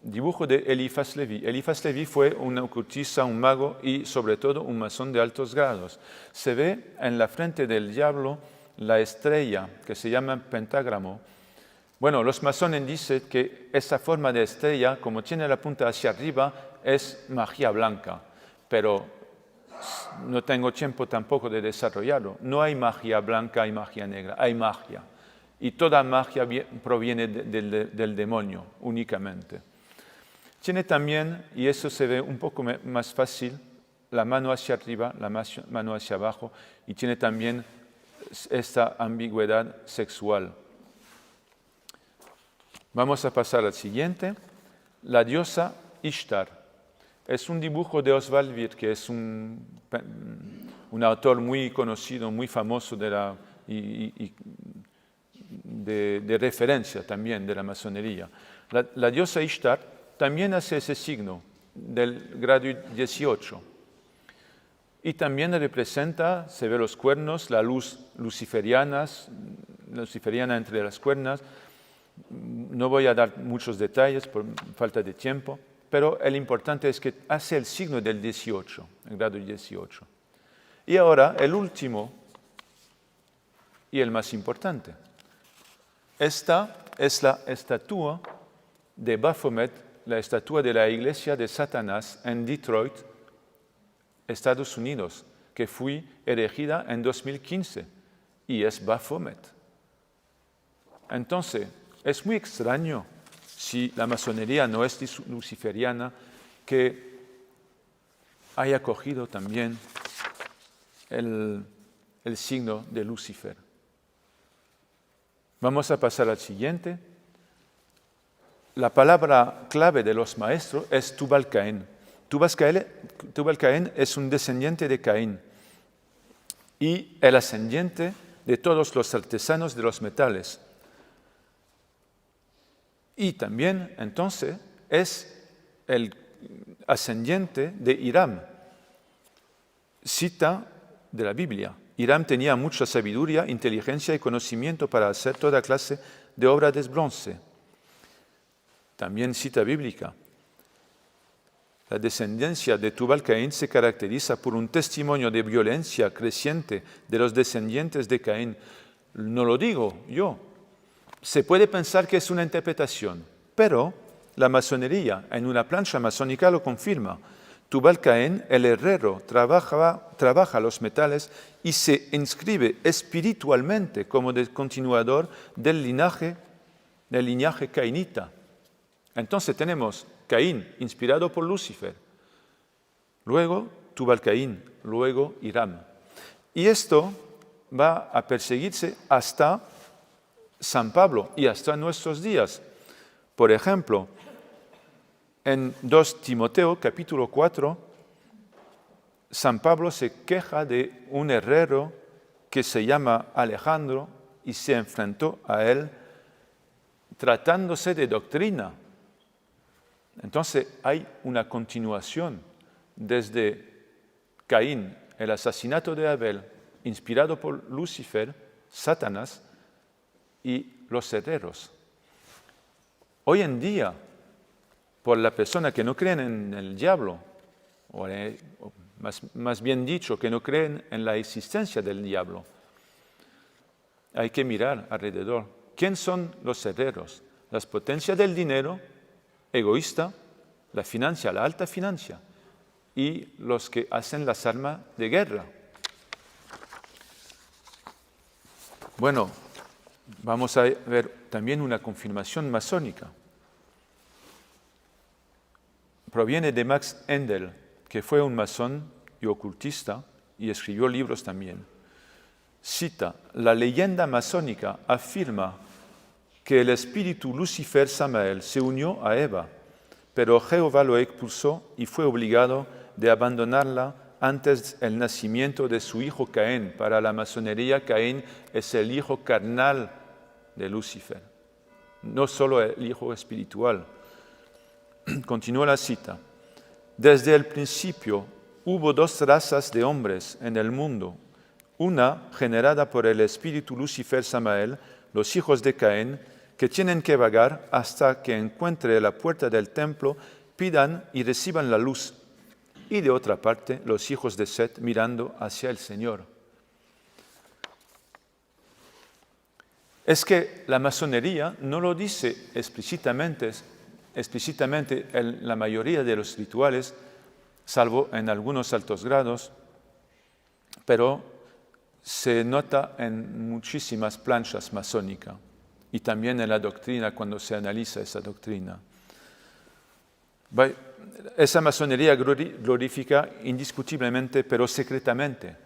dibujo de Eliphas Levi. Eliphas Levi fue un ocultista, un mago y sobre todo un masón de altos grados. Se ve en la frente del diablo la estrella que se llama pentagramo. Bueno, los masones dicen que esa forma de estrella, como tiene la punta hacia arriba, es magia blanca, pero no tengo tiempo tampoco de desarrollarlo. No hay magia blanca y magia negra, hay magia. Y toda magia proviene del demonio únicamente. Tiene también, y eso se ve un poco más fácil, la mano hacia arriba, la mano hacia abajo, y tiene también esta ambigüedad sexual. Vamos a pasar al siguiente. La diosa Ishtar. Es un dibujo de Oswald Wirth, que es un autor muy conocido, muy famoso de referencia también de la masonería. La diosa Ishtar también hace ese signo del grado 18. Y también representa, se ve los cuernos, la luz luciferiana entre las cuernas. No voy a dar muchos detalles por falta de tiempo, pero el importante es que hace el signo del 18, el grado 18. Y ahora el último y el más importante. Esta es la estatua de Baphomet, la estatua de la iglesia de Satanás en Detroit, Estados Unidos, que fue erigida en 2015 y es Baphomet. Entonces, es muy extraño, si la masonería no es luciferiana, que haya cogido también el signo de Lucifer. Vamos a pasar al siguiente. la palabra clave de los maestros es Tubal Caín. Tubal Caín es un descendiente de Caín y el ascendiente de todos los artesanos de los metales. Y también, entonces, es el ascendiente de Hiram. Cita de la Biblia. Hiram tenía mucha sabiduría, inteligencia y conocimiento para hacer toda clase de obra de bronce. También cita bíblica. La descendencia de Tubal Caín se caracteriza por un testimonio de violencia creciente de los descendientes de Caín. No lo digo yo. Se puede pensar que es una interpretación, pero la masonería en una plancha masónica lo confirma. Tubal Caín, el herrero, trabaja los metales y se inscribe espiritualmente como continuador del linaje cainita. Entonces tenemos Caín, inspirado por Lucifer, luego Tubal Caín, luego Hiram. Y esto va a perseguirse hasta San Pablo y hasta nuestros días. Por ejemplo, en 2 Timoteo, capítulo 4, San Pablo se queja de un herrero que se llama Alejandro y se enfrentó a él tratándose de doctrina. Entonces hay una continuación desde Caín, el asesinato de Abel, inspirado por Lucifer, Satanás y los herreros. Hoy en día, por la persona que no creen en el diablo, o más bien dicho, que no creen en la existencia del diablo, hay que mirar alrededor. ¿Quién son los herreros? Las potencias del dinero, egoísta, la financia, la alta financia, y los que hacen las armas de guerra. Bueno, vamos a ver también una confirmación masónica. Proviene de Max Endel, que fue un masón y ocultista y escribió libros también. Cita, la leyenda masónica afirma que el espíritu Lucifer Samael se unió a Eva, pero Jehová lo expulsó y fue obligado de abandonarla antes del nacimiento de su hijo Caín. Para la masonería, Caín es el hijo carnal de Lucifer, no solo el hijo espiritual. Continúa la cita. Desde el principio hubo 2 razas de hombres en el mundo, una generada por el espíritu Lucifer Samael, los hijos de Caín, que tienen que vagar hasta que encuentre la puerta del templo, pidan y reciban la luz. Y de otra parte, los hijos de Set mirando hacia el Señor. Es que la masonería no lo dice explícitamente en la mayoría de los rituales, salvo en algunos altos grados, pero se nota en muchísimas planchas masónicas y también en la doctrina cuando se analiza esa doctrina. Esa masonería glorifica indiscutiblemente, pero secretamente,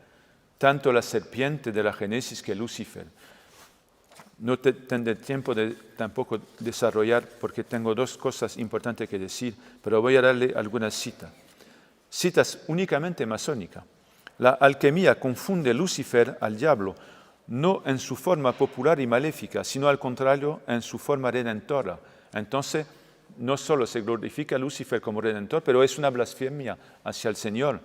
tanto la serpiente de la Génesis que Lucifer. No tendré tiempo de tampoco desarrollar porque tengo 2 cosas importantes que decir, pero voy a darle algunas citas. Citas únicamente masónicas. La alquimia confunde Lucifer al diablo, no en su forma popular y maléfica, sino al contrario, en su forma redentora. Entonces, no solo se glorifica a Lucifer como redentor, pero es una blasfemia hacia el Señor.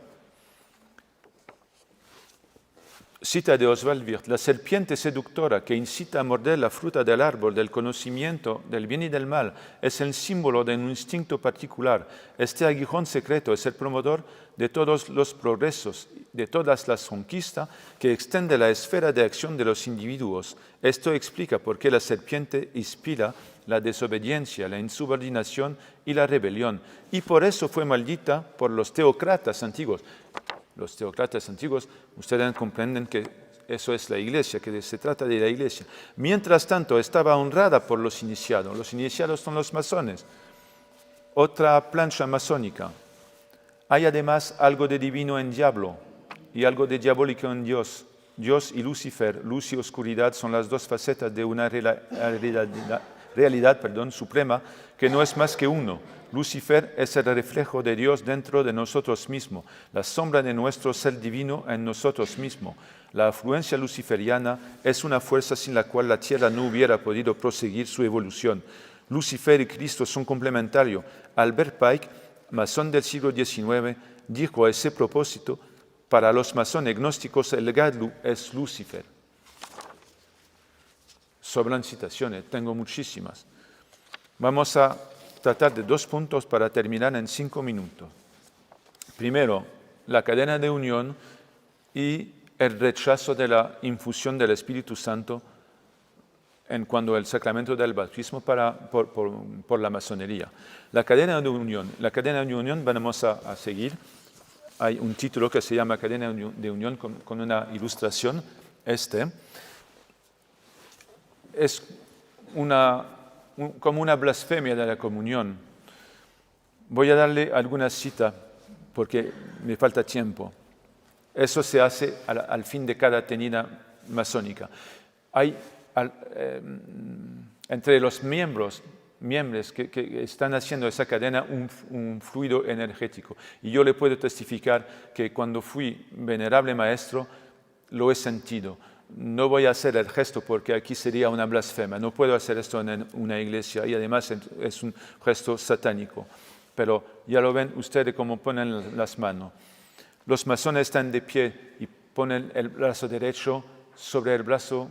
Cita de Oswald Wirth, la serpiente seductora que incita a morder la fruta del árbol del conocimiento del bien y del mal es el símbolo de un instinto particular. Este aguijón secreto es el promotor de todos los progresos, de todas las conquistas que extiende la esfera de acción de los individuos. Esto explica por qué la serpiente inspira la desobediencia, la insubordinación y la rebelión. Y por eso fue maldita por los teócratas antiguos. Los teócratas antiguos, ustedes comprenden que eso es la iglesia, que se trata de la iglesia. Mientras tanto, estaba honrada por los iniciados. Los iniciados son los masones. Otra plancha masónica. Hay además algo de divino en diablo y algo de diabólico en Dios. Dios y Lucifer, luz y oscuridad, son las 2 facetas de una realidad suprema que no es más que uno. Lucifer es el reflejo de Dios dentro de nosotros mismos, la sombra de nuestro ser divino en nosotros mismos. La afluencia luciferiana es una fuerza sin la cual la Tierra no hubiera podido proseguir su evolución. Lucifer y Cristo son complementarios. Albert Pike, masón del siglo XIX, dijo a ese propósito: para los masones gnósticos el Gadlu es Lucifer. Sobran citaciones, tengo muchísimas. Vamos a tratar de 2 puntos para terminar en 5 minutos. Primero, la cadena de unión y el rechazo de la infusión del Espíritu Santo en cuanto al sacramento del bautismo por la masonería. La cadena de unión vamos a seguir. Hay un título que se llama Cadena de Unión con una ilustración. Es como una blasfemia de la comunión. Voy a darle alguna cita porque me falta tiempo. Eso se hace al fin de cada tenida masónica. Hay entre los miembros que están haciendo esa cadena un fluido energético. Y yo le puedo testificar que cuando fui venerable maestro lo he sentido. No voy a hacer el gesto porque aquí sería una blasfemia. No puedo hacer esto en una iglesia y además es un gesto satánico. Pero ya lo ven ustedes cómo ponen las manos. Los masones están de pie y ponen el brazo derecho sobre el brazo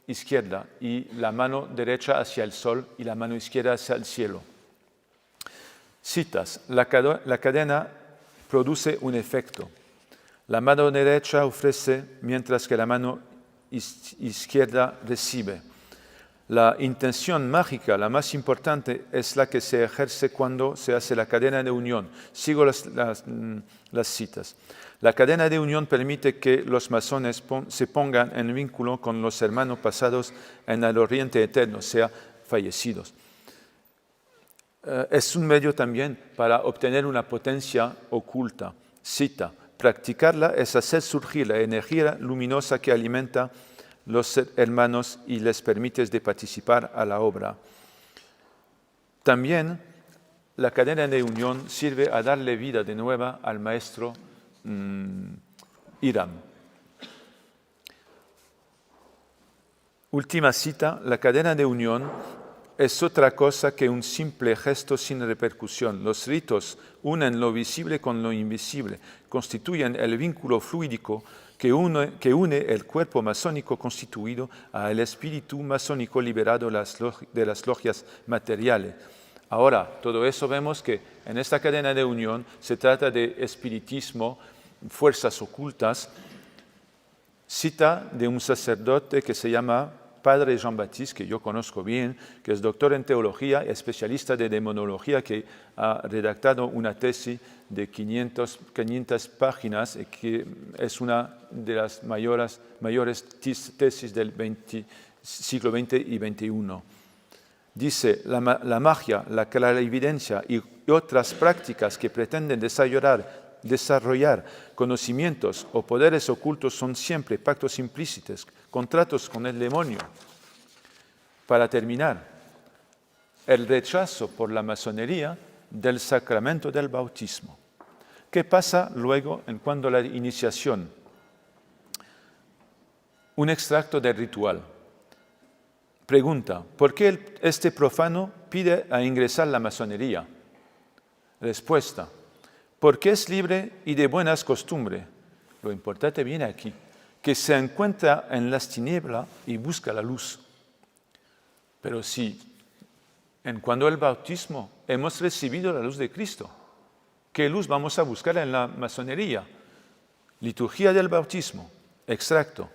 izquierdo y la mano derecha hacia el sol y la mano izquierda hacia el cielo. Citas. La cadena produce un efecto. La mano derecha ofrece mientras que la mano izquierda recibe. La intención mágica, la más importante, es la que se ejerce cuando se hace la cadena de unión. Sigo las citas. La cadena de unión permite que los masones se pongan en vínculo con los hermanos pasados en el oriente eterno, o sea, fallecidos. Es un medio también para obtener una potencia oculta. Cita. Practicarla es hacer surgir la energía luminosa que alimenta los hermanos y les permite de participar a la obra. También la cadena de unión sirve a darle vida de nueva al maestro Hiram. Última cita, la cadena de unión es otra cosa que un simple gesto sin repercusión. Los ritos unen lo visible con lo invisible, constituyen el vínculo fluídico que une el cuerpo masónico constituido al espíritu masónico liberado de las logias materiales. Ahora, todo eso vemos que en esta cadena de unión se trata de espiritismo, fuerzas ocultas. Cita de un sacerdote que se llama Padre Jean-Baptiste, que yo conozco bien, que es doctor en teología y especialista de demonología, que ha redactado una tesis de 500 páginas, y que es una de las mayores tesis del siglo XX y XXI. Dice, la magia, la clarividencia y otras prácticas que pretenden desarrollar conocimientos o poderes ocultos son siempre pactos implícitos, contratos con el demonio. Para terminar, el rechazo por la masonería del sacramento del bautismo. ¿Qué pasa luego en cuanto a la iniciación? Un extracto del ritual. Pregunta, ¿por qué este profano pide a ingresar a la masonería? Respuesta, porque es libre y de buenas costumbres. Lo importante viene aquí, que se encuentra en las tinieblas y busca la luz. Pero si, en cuanto al bautismo, hemos recibido la luz de Cristo, ¿qué luz vamos a buscar en la masonería? Liturgia del bautismo, extracto.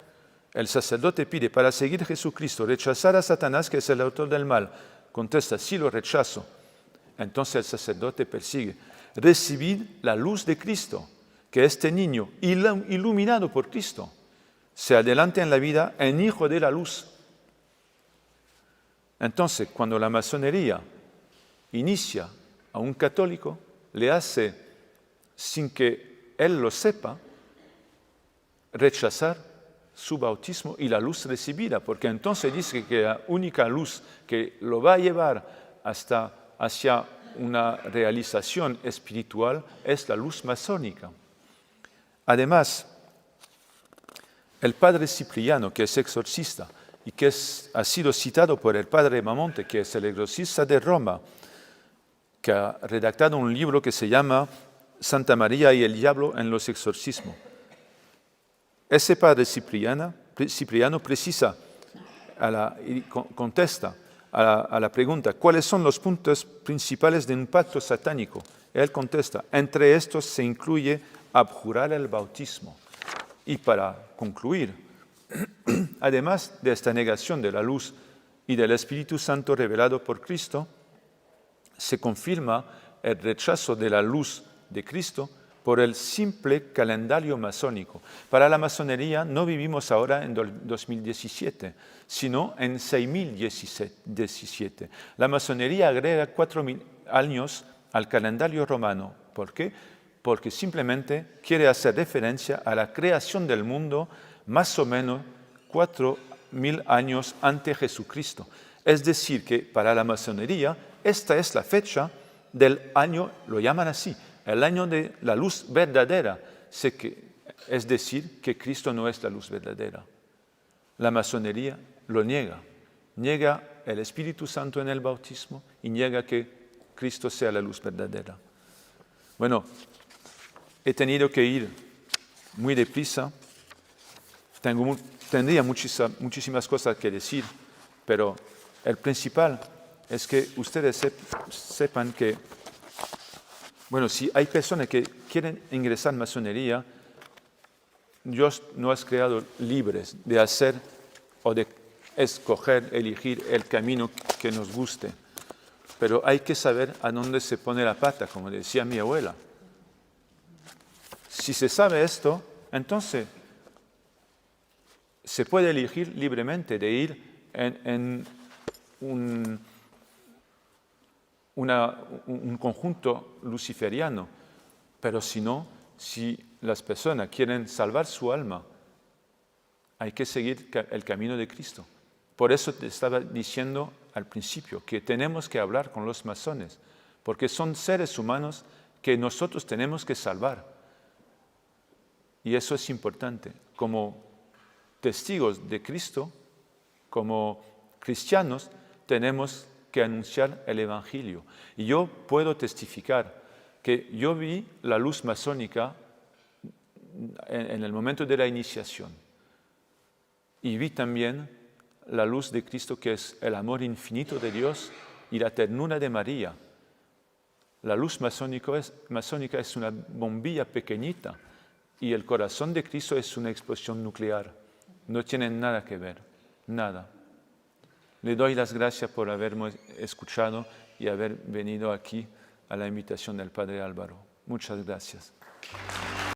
El sacerdote pide para seguir a Jesucristo, rechazar a Satanás, que es el autor del mal. Contesta, sí lo rechazo. Entonces el sacerdote persigue. Recibid la luz de Cristo, que este niño, iluminado por Cristo, se adelante en la vida en hijo de la luz. Entonces, cuando la masonería inicia a un católico, le hace, sin que él lo sepa, rechazar su bautismo y la luz recibida, porque entonces dice que la única luz que lo va a llevar hacia una realización espiritual es la luz masónica. Además, el padre Cipriano, que es exorcista y que ha sido citado por el padre Mamonte, que es el exorcista de Roma, que ha redactado un libro que se llama Santa María y el Diablo en los exorcismos. Ese padre Cipriano contesta a la pregunta, ¿cuáles son los puntos principales de un pacto satánico? Él contesta, entre estos se incluye abjurar el bautismo. Y para concluir, además de esta negación de la luz y del Espíritu Santo revelado por Cristo, se confirma el rechazo de la luz de Cristo por el simple calendario masónico. Para la masonería no vivimos ahora en 2017, sino en 6017. La masonería agrega 4000 años al calendario romano. ¿Por qué? Porque simplemente quiere hacer referencia a la creación del mundo más o menos 4000 años antes de Jesucristo. Es decir, que para la masonería esta es la fecha del año, lo llaman así, el año de la luz verdadera, es decir, que Cristo no es la luz verdadera. La masonería lo niega el Espíritu Santo en el bautismo y niega que Cristo sea la luz verdadera. Bueno, he tenido que ir muy deprisa, tendría muchísimas cosas que decir, pero el principal es que ustedes sepan que, bueno, si hay personas que quieren ingresar en masonería, Dios nos ha creado libres de hacer o de escoger, elegir el camino que nos guste. Pero hay que saber a dónde se pone la pata, como decía mi abuela. Si se sabe esto, entonces se puede elegir libremente de ir en un conjunto luciferiano, pero si no, si las personas quieren salvar su alma, hay que seguir el camino de Cristo. Por eso te estaba diciendo al principio que tenemos que hablar con los masones, porque son seres humanos que nosotros tenemos que salvar. Y eso es importante. Como testigos de Cristo, como cristianos, tenemos que anunciar el Evangelio. Y yo puedo testificar que yo vi la luz masónica en el momento de la iniciación. Y vi también la luz de Cristo, que es el amor infinito de Dios y la ternura de María. La luz masónica es una bombilla pequeñita y el corazón de Cristo es una explosión nuclear. No tienen nada que ver, nada. Le doy las gracias por haberme escuchado y haber venido aquí a la invitación del Padre Álvaro. Muchas gracias.